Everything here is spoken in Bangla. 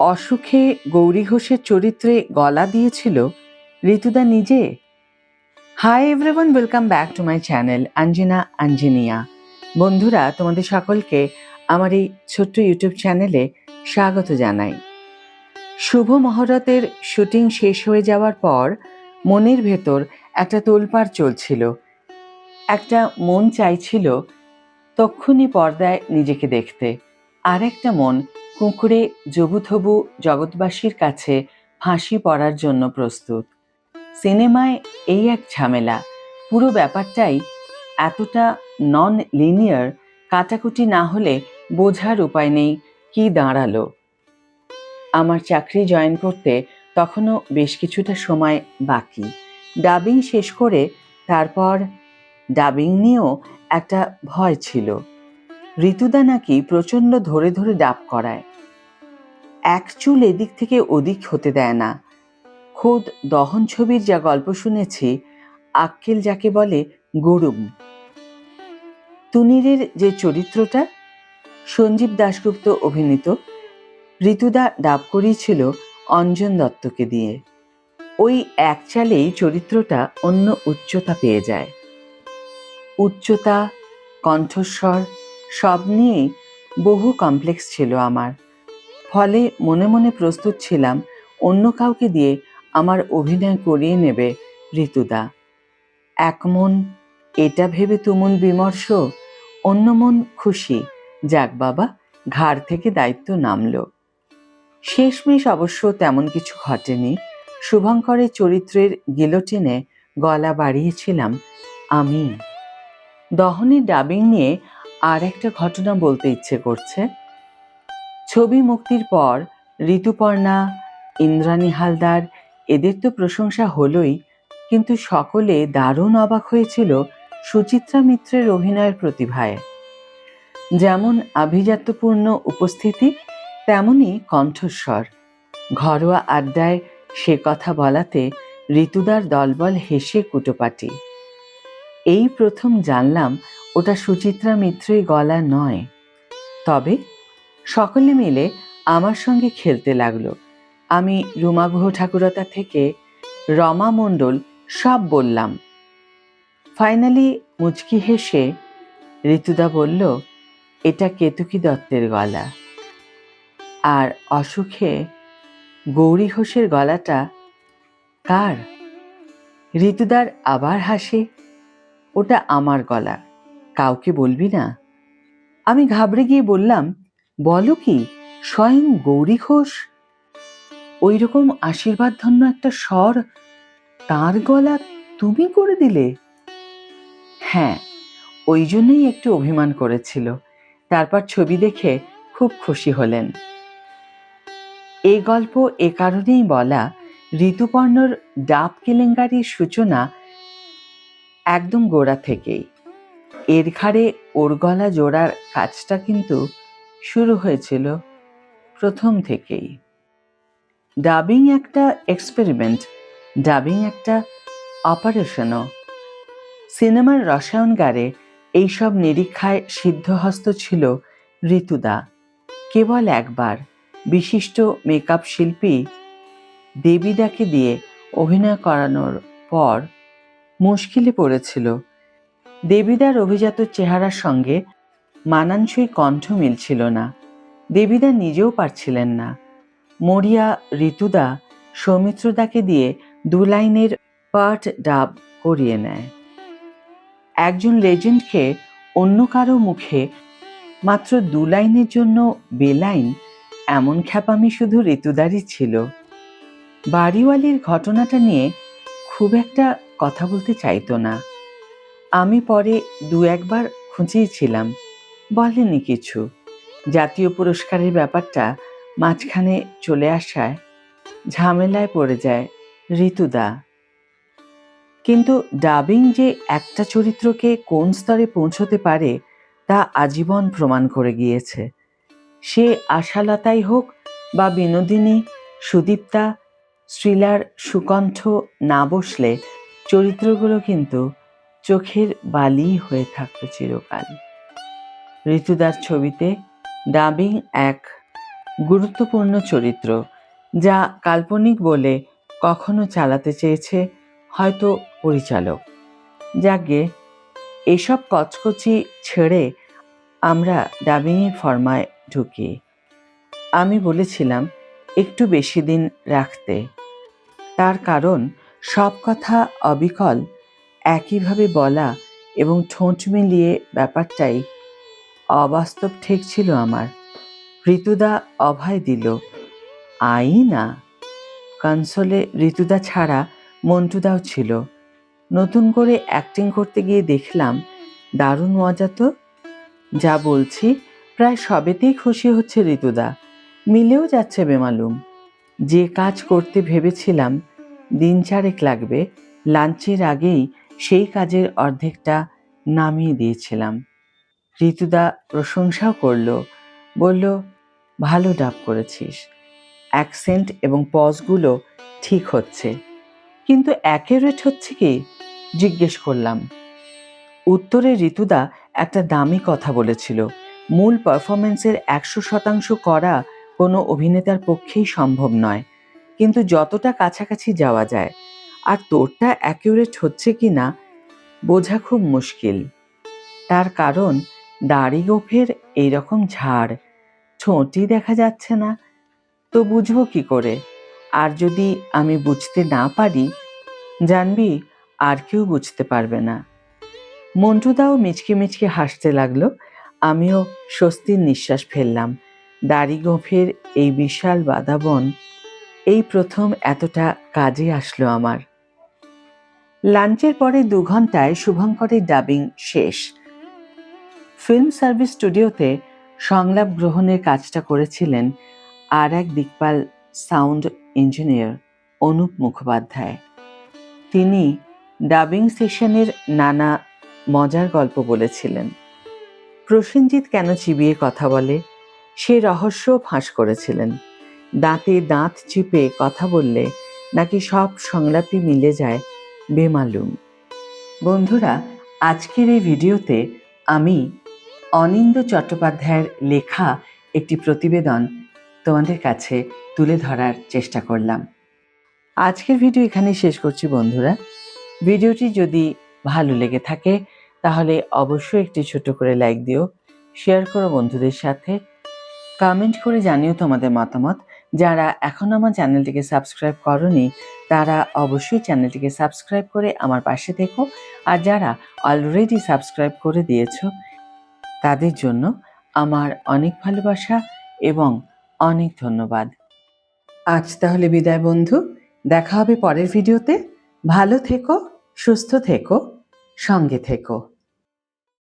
অসুখে গৌরী ঘোষের চরিত্রে গলা দিয়েছিল ঋতুদা নিজে। Hi everyone, welcome back to my channel আঞ্জিনা আঞ্জিনিয়া। বন্ধুরা, তোমাদের সকলকে আমার এই ছোট্ট ইউটিউব চ্যানেলে স্বাগত জানাই। শুভ মহরতের শুটিং শেষ হয়ে যাওয়ার পর মনের ভেতর একটা তোলপাড় চলছিল। একটা মন চাইছিল তক্ষুনি পর্দায় নিজেকে দেখতে, আর একটা মন কুঁকড়ে জবুথবু জগৎবাসীর কাছে ফাঁসি পড়ার জন্য প্রস্তুত। সিনেমায় এই এক ঝামেলা। পুরো ব্যাপারটাই এতটা নন লিনিয়ার, কাটাকুটি না হলে বোঝার উপায় নেই কি দাঁড়ালো। আমার চাকরি জয়েন করতে তখনও বেশ কিছুটা সময় বাকি। ডাবিং শেষ করে তারপর ডাবিং নিয়েও একটা ভয় ছিল। ঋতুদা নাকি প্রচণ্ড ধরে ধরে ডাব করায়, এক চুল এদিক থেকে ওদিক হতে দেয় না। খোদ দহন ছবির যা গল্প শুনেছি, আক্কেল যাকে বলে গরুম। তুনিরের যে চরিত্রটা সঞ্জীব দাশগুপ্ত অভিনীত, ঋতুদা ডাব করিয়েছিল অঞ্জন দত্তকে দিয়ে। ওই এক চালেই চরিত্রটা অন্য উচ্চতা পেয়ে যায়। উচ্চতা, কণ্ঠস্বর সব নিয়েই বহু কমপ্লেক্স ছিল আমার। ফলে মনে মনে প্রস্তুত ছিলাম অন্য কাউকে দিয়ে আমার অভিনয় করিয়ে নেবে ঋতুদা। এক মন এটা ভেবে তুমুল বিমর্ষ, অন্য মন খুশি, যাক বাবা, ঘাড় থেকে দায়িত্ব নামলো। শেষমেশ অবশ্য তেমন কিছু ঘটেনি। শুভঙ্করের চরিত্রের গিলোটিনে গলা বাড়িয়েছিলাম আমি। দহনের ডাবিং নিয়ে আর একটা ঘটনা বলতে ইচ্ছে করছে। ছবি মুক্তির পর ঋতুপর্ণা, ইন্দ্রাণী হালদার এদের তো প্রশংসা হলোই, কিন্তু সকলে দারুণ অবাক হয়েছিল সুচিত্রা মিত্রের অভিনয়ের প্রতিভায়। যেমন আভিজাত্যপূর্ণ উপস্থিতি, তেমনি কণ্ঠস্বর। ঘরোয়া আড্ডায় সে কথা বলাতে ঋতুদার দলবল হেসে কুটোপাটি। এই প্রথম জানলাম ওটা সুচিত্রা মিত্রের গলা নয়। তবে সকলে মিলে আমার সঙ্গে খেলতে লাগলো। আমি রুমা গুহ ঠাকুরতা থেকে রমা মণ্ডল সব বললাম। ফাইনালি মুচকি হেসে ঋতুদা বলল, এটা কেতকী দত্তের গলা। আর অসুখে গৌরী ঘোষের গলাটা কার? ঋতুদার আবার হাসি, ওটা আমার গলা, কাউকে বলবি না। আমি ঘাবড়ে গিয়ে বললাম, বলো কি, স্বয়ং গৌরী ঘোষ? ওই রকম আশীর্বাদ ধন্য একটা স্বর তার গলা তুমি করে দিলে? হ্যাঁ, ওই জন্যই একটু অভিমান করেছিল। তারপর ছবি দেখে খুব খুশি হলেন। এই গল্প এ কারণেই বলা, ঋতুপর্ণর ডাব কেলেঙ্কারির সূচনা একদম গোড়া থেকেই। এর ঘাড়ে ওর গলা জোড়ার কাজটা কিন্তু শুরু হয়েছিল প্রথম থেকেই। ডাবিং একটা এক্সপেরিমেন্ট, ডাবিং একটা অপারেশনও। সিনেমার রসায়নগারে এইসব নিরীক্ষায় সিদ্ধহস্ত ছিল ঋতুদা। কেবল একবার বিশিষ্ট মেকআপ শিল্পী দেবিদাকে দিয়ে অভিনয় করানোর পর মুশকিলে পড়েছিল। দেবিদার অভিজাত চেহারার সঙ্গে মানানসই কণ্ঠ মিলছিল না। দেবিদা নিজেও পারছিলেন না। মরিয়া ঋতুদা সৌমিত্রদাকে দিয়ে 2 লাইনের পার্ট ডাব করিয়ে নেয়। একজন লেজেন্ডকে অন্য কারো মুখে মাত্র 2 লাইনের জন্য বেলাইন, এমন খ্যাপামি শুধু ঋতুদারই ছিল। বাড়িওয়ালির ঘটনাটা নিয়ে খুব একটা কথা বলতে চাইতো না। আমি পরে 2 একবার খুঁজিয়েছিলাম, বলেনি কিছু। জাতীয় পুরস্কারের ব্যাপারটা মাঝখানে চলে আসায় ঝামেলায় পড়ে যায় ঋতুদা। কিন্তু ডাবিং যে একটা চরিত্রকে কোন স্তরে পৌঁছতে পারে তা আজীবন প্রমাণ করে গিয়েছে। সে আশালতাই হোক বা বিনোদিনী, সুদীপ্তা, শ্রীলার সুকণ্ঠ না বসলে চরিত্রগুলো কিন্তু চোখের বালি হয়ে থাকত চিরকাল। ঋতুদার ছবিতে ডাবিং এক গুরুত্বপূর্ণ চরিত্র, যা কাল্পনিক বলে কখনো চালাতে চেয়েছে হয়তো পরিচালক। যাকে এসব কচকচি ছেড়ে আমরা ডাবিংয়ের ফর্মায় ঢুকি। আমি বলেছিলাম একটু বেশি দিন রাখতে, তার কারণ সব কথা অবিকল একইভাবে বলা এবং ঠোঁট মিলিয়ে ব্যাপারটাই অবাস্তব ঠেকছিল আমার। ঋতুদা অভয় দিল, আই না। কনসোলে ঋতুদা ছাড়া মন্টুদাও ছিল। নতুন করে অ্যাক্টিং করতে গিয়ে দেখলাম দারুণ মজা তো। যা বলছি প্রায় সবেতেই খুশি হচ্ছে ঋতুদা, মিলেও যাচ্ছে বেমালুম। যে কাজ করতে ভেবেছিলাম দিন 4 লাগবে, লাঞ্চের আগেই সেই কাজের অর্ধেকটা নামিয়ে দিয়েছিলাম। ঋতুদা প্রশংসাও করলো, বলল ভালো ডাব করেছিস, অ্যাকসেন্ট এবং পজগুলো ঠিক হচ্ছে, কিন্তু অ্যাকিউরেট হচ্ছে কি জিজ্ঞেস করলাম। উত্তরে ঋতুদা একটা দামি কথা বলেছিল, মূল পারফরমেন্সের 100% করা কোনো অভিনেতার পক্ষেই সম্ভব নয়, কিন্তু যতটা কাছাকাছি যাওয়া যায়। আর তোরটা অ্যাকিউরেট হচ্ছে কি না বোঝা খুব মুশকিল। তার কারণ দাড়ি গোঁফের এইরকম ঝাড়, ঠোঁটই দেখা যাচ্ছে না, তো বুঝবো কি করে? আর যদি আমি বুঝতে না পারি, জানবি আর কেউ বুঝতে পারবে না। মন্টুদাও মিচকে মিচকে হাসতে লাগলো। আমিও স্বস্তির নিঃশ্বাস ফেললাম। দাড়ি গোঁফের এই বিশাল বাদাবন এই প্রথম এতটা কাজে আসলো আমার। লাঞ্চের পরে 2 ঘন্টায় শুভঙ্করের ডাবিং শেষ। ফিল্ম সার্ভিস স্টুডিওতে সংলাপ গ্রহণের কাজটা করেছিলেন আর এক দিকপাল সাউন্ড ইঞ্জিনিয়ার অনুপ মুখোপাধ্যায়। তিনি ডাবিং সেশনের নানা মজার গল্প বলেছিলেন। প্রসেনজিৎ কেন চিবিয়ে কথা বলে সে রহস্য ফাঁস করেছিলেন। দাঁতে দাঁত চিপে কথা বললে নাকি সব সংলাপই মিলে যায় বেমালুম। বন্ধুরা, আজকের এই ভিডিওতে আমি অনিন্দ্য চট্টোপাধ্যায়ের লেখা একটি প্রতিবেদন তোমাদের কাছে তুলে ধরার চেষ্টা করলাম। আজকের ভিডিও এখানে শেষ করছি বন্ধুরা। ভিডিওটি যদি ভালো লেগে থাকে তাহলে অবশ্যই একটি ছোট করে লাইক দিও, শেয়ার করো বন্ধুদের সাথে, কমেন্ট করে জানিও তোমাদের মতামত। যারা এখনো আমার চ্যানেলটিকে সাবস্ক্রাইব করোনি তারা অবশ্যই চ্যানেলটিকে সাবস্ক্রাইব করে আমার পাশে থেকো, আর যারা অলরেডি সাবস্ক্রাইব করে দিয়েছো তাদের জন্য আমার অনেক ভালোবাসা এবং অনেক ধন্যবাদ। আজ তাহলে বিদায় বন্ধু, দেখা হবে পরের ভিডিওতে। ভালো থেকো, সুস্থ থেকো, সঙ্গে থেকো।